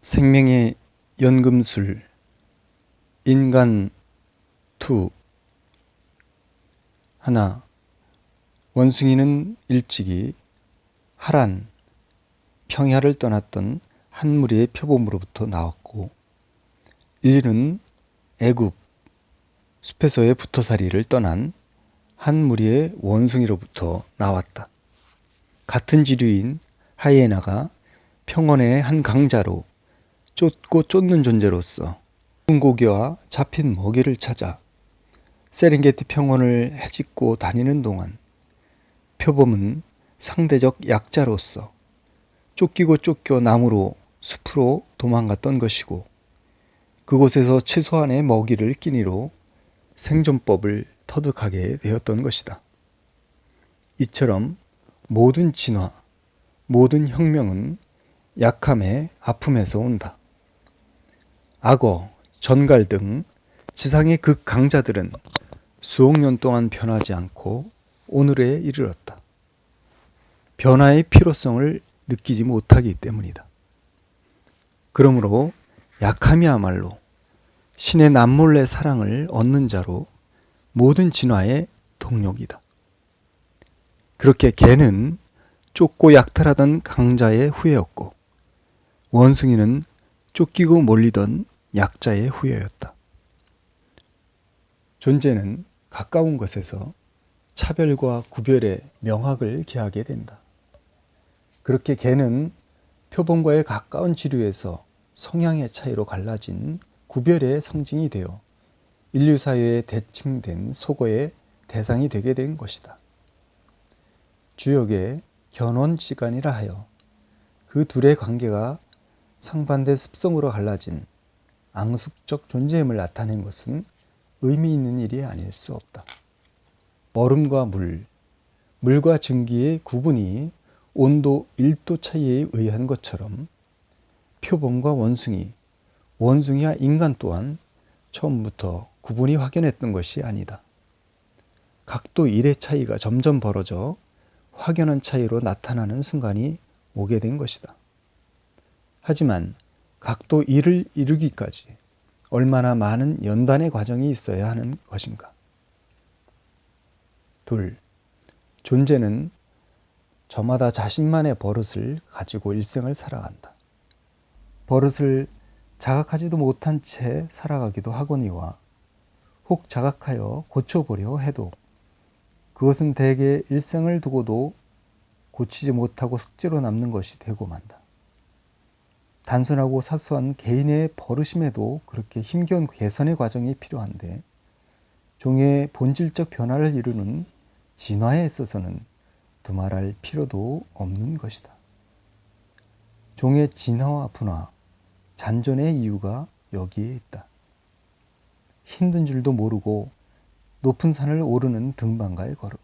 생명의 연금술 인간 2 하나. 원숭이는 일찍이 하란, 평야를 떠났던 한 무리의 표범으로부터 나왔고, 이는 애굽, 숲에서의 부토살이를 떠난 한 무리의 원숭이로부터 나왔다. 같은 지류인 하이에나가 평원의 한 강자로 쫓고 쫓는 존재로서 고기와 잡힌 먹이를 찾아 세렝게티 평원을 헤집고 다니는 동안 표범은 상대적 약자로서 쫓기고 쫓겨 나무로 숲으로 도망갔던 것이고, 그곳에서 최소한의 먹이를 끼니로 생존법을 터득하게 되었던 것이다. 이처럼 모든 진화, 모든 혁명은 약함의 아픔에서 온다. 악어, 전갈 등 지상의 극강자들은 수억 년 동안 변하지 않고 오늘에 이르렀다. 변화의 필요성을 느끼지 못하기 때문이다. 그러므로 약함이야말로 신의 남몰래 사랑을 얻는 자로 모든 진화의 동력이다. 그렇게 개는 쫓고 약탈하던 강자의 후예였고, 원숭이는 쫓기고 몰리던 약자의 후예였다. 존재는 가까운 것에서 차별과 구별의 명확을 기하게 된다. 그렇게 개는 표범과의 가까운 지류에서 성향의 차이로 갈라진 구별의 상징이 되어 인류 사회에 대칭된 속어의 대상이 되게 된 것이다. 주역의 견원지간이라 하여 그 둘의 관계가 상반된 습성으로 갈라진 앙숙적 존재임을 나타낸 것은 의미 있는 일이 아닐 수 없다. 얼음과 물과 증기의 구분이 온도 1도 차이에 의한 것처럼 표범과 원숭이와 인간 또한 처음부터 구분이 확연했던 것이 아니다. 각도 1의 차이가 점점 벌어져 확연한 차이로 나타나는 순간이 오게 된 것이다. 하지만 각도 1을 이루기까지 얼마나 많은 연단의 과정이 있어야 하는 것인가. 2. 존재는 저마다 자신만의 버릇을 가지고 일생을 살아간다. 버릇을 자각하지도 못한 채 살아가기도 하거니와 혹 자각하여 고쳐보려 해도 그것은 대개 일생을 두고도 고치지 못하고 숙제로 남는 것이 되고 만다. 단순하고 사소한 개인의 버릇임에도 그렇게 힘겨운 개선의 과정이 필요한데, 종의 본질적 변화를 이루는 진화에 있어서는 두말할 필요도 없는 것이다. 종의 진화와 분화, 잔존의 이유가 여기에 있다. 힘든 줄도 모르고 높은 산을 오르는 등반가의 걸음,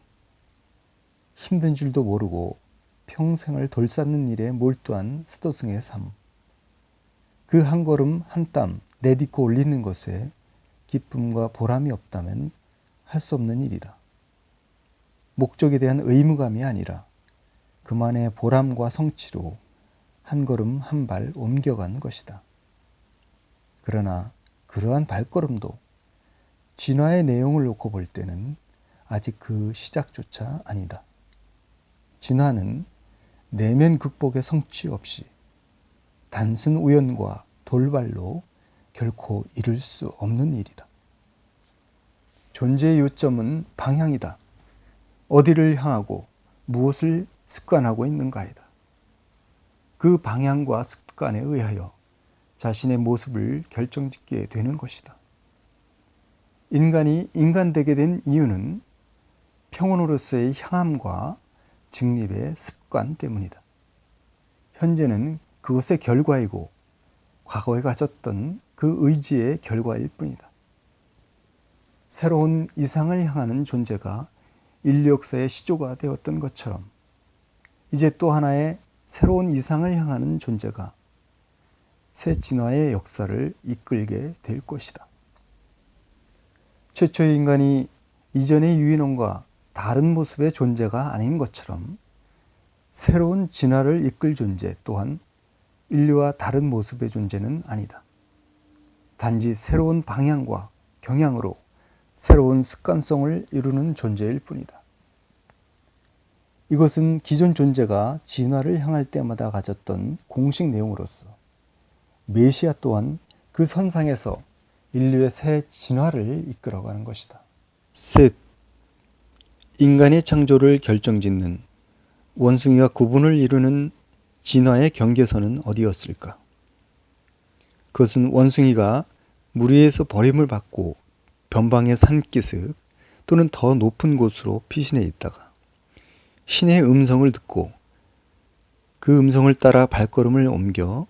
힘든 줄도 모르고 평생을 돌쌓는 일에 몰두한 스도승의 삶, 그 한 걸음 한 땀 내딛고 올리는 것에 기쁨과 보람이 없다면 할 수 없는 일이다. 목적에 대한 의무감이 아니라 그만의 보람과 성취로 한 걸음 한 발 옮겨간 것이다. 그러나 그러한 발걸음도 진화의 내용을 놓고 볼 때는 아직 그 시작조차 아니다. 진화는 내면 극복의 성취 없이 단순 우연과 돌발로 결코 이룰 수 없는 일이다. 존재의 요점은 방향이다. 어디를 향하고 무엇을 습관하고 있는가이다. 그 방향과 습관에 의하여 자신의 모습을 결정짓게 되는 것이다. 인간이 인간되게 된 이유는 평온으로서의 향함과 직립의 습관 때문이다. 현재는 그것의 결과이고 과거에 가졌던 그 의지의 결과일 뿐이다. 새로운 이상을 향하는 존재가 인류 역사의 시조가 되었던 것처럼 이제 또 하나의 새로운 이상을 향하는 존재가 새 진화의 역사를 이끌게 될 것이다. 최초의 인간이 이전의 유인원과 다른 모습의 존재가 아닌 것처럼 새로운 진화를 이끌 존재 또한 인류와 다른 모습의 존재는 아니다. 단지 새로운 방향과 경향으로 새로운 습관성을 이루는 존재일 뿐이다. 이것은 기존 존재가 진화를 향할 때마다 가졌던 공식 내용으로서 메시아 또한 그 선상에서 인류의 새 진화를 이끌어가는 것이다. 셋, 인간의 창조를 결정짓는 원숭이와 구분을 이루는 진화의 경계선은 어디였을까? 그것은 원숭이가 물 위에서 버림을 받고 변방의 산기슭 또는 더 높은 곳으로 피신해 있다가 신의 음성을 듣고 그 음성을 따라 발걸음을 옮겨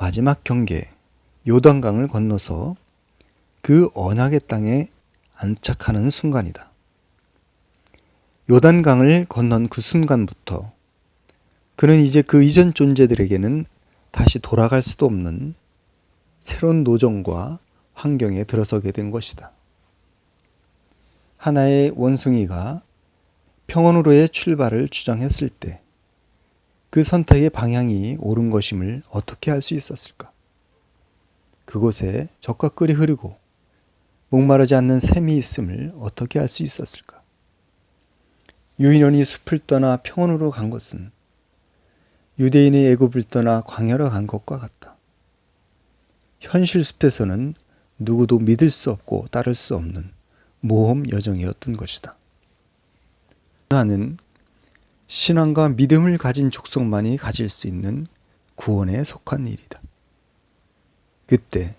마지막 경계 요단강을 건너서 그 언약의 땅에 안착하는 순간이다. 요단강을 건넌 그 순간부터 그는 이제 그 이전 존재들에게는 다시 돌아갈 수도 없는 새로운 노정과 환경에 들어서게 된 것이다. 하나의 원숭이가 평원으로의 출발을 주장했을 때 그 선택의 방향이 옳은 것임을 어떻게 알 수 있었을까? 그곳에 적과 꿀이 흐르고 목마르지 않는 샘이 있음을 어떻게 알 수 있었을까? 유인원이 숲을 떠나 평원으로 간 것은 유대인이 애굽을 떠나 광야로 간 것과 같다. 현실 숲에서는 누구도 믿을 수 없고 따를 수 없는 모험 여정이었던 것이다. 진화는 신앙과 믿음을 가진 족속만이 가질 수 있는 구원에 속한 일이다. 그때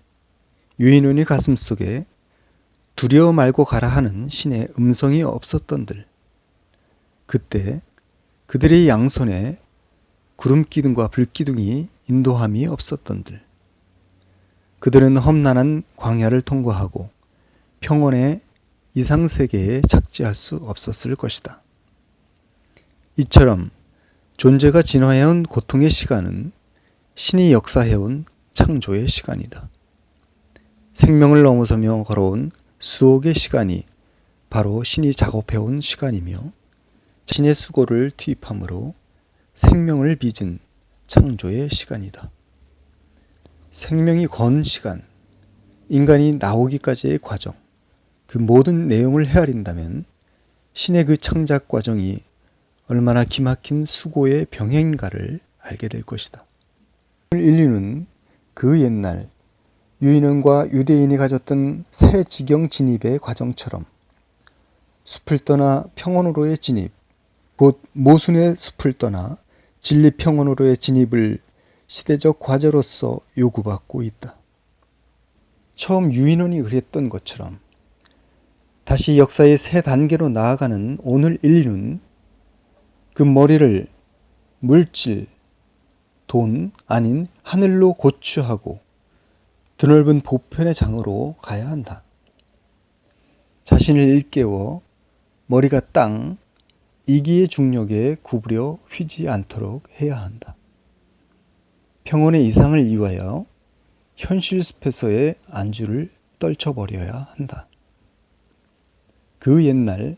유인원의 가슴속에 두려워 말고 가라 하는 신의 음성이 없었던들, 그때 그들의 양손에 구름기둥과 불기둥이 인도함이 없었던들, 그들은 험난한 광야를 통과하고 평온의 이상세계에 착지할 수 없었을 것이다. 이처럼 존재가 진화해온 고통의 시간은 신이 역사해온 창조의 시간이다. 생명을 넘어서며 걸어온 수억의 시간이 바로 신이 작업해온 시간이며 자신의 수고를 투입함으로 생명을 빚은 창조의 시간이다. 생명이 건 시간, 인간이 나오기까지의 과정, 그 모든 내용을 헤아린다면 신의 그 창작 과정이 얼마나 기막힌 수고의 병행인가를 알게 될 것이다. 인류는 그 옛날 유인원과 유대인이 가졌던 새 지경 진입의 과정처럼 숲을 떠나 평원으로의 진입, 곧 모순의 숲을 떠나 진리 평원으로의 진입을 시대적 과제로서 요구받고 있다. 처음 유인원이 그랬던 것처럼 다시 역사의 새 단계로 나아가는 오늘 인류는 그 머리를 물질, 돈 아닌 하늘로 고추하고 드넓은 보편의 장으로 가야 한다. 자신을 일깨워 머리가 땅, 이기의 중력에 구부려 휘지 않도록 해야 한다. 평온의 이상을 위하여 현실 숲에서의 안주를 떨쳐버려야 한다. 그 옛날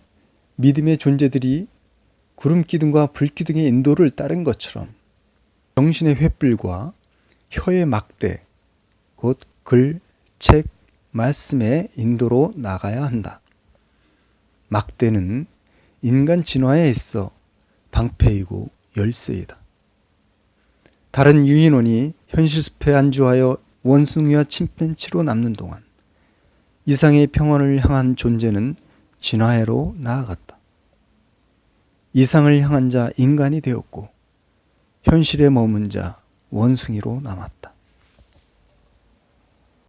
믿음의 존재들이 구름기둥과 불기둥의 인도를 따른 것처럼 정신의 횃불과 혀의 막대, 곧 글, 책, 말씀의 인도로 나가야 한다. 막대는 인간 진화에 있어 방패이고 열쇠이다. 다른 유인원이 현실 숲에 안주하여 원숭이와 침팬지로 남는 동안 이상의 평온을 향한 존재는 진화해로 나아갔다. 이상을 향한 자 인간이 되었고 현실에 머문 자 원숭이로 남았다.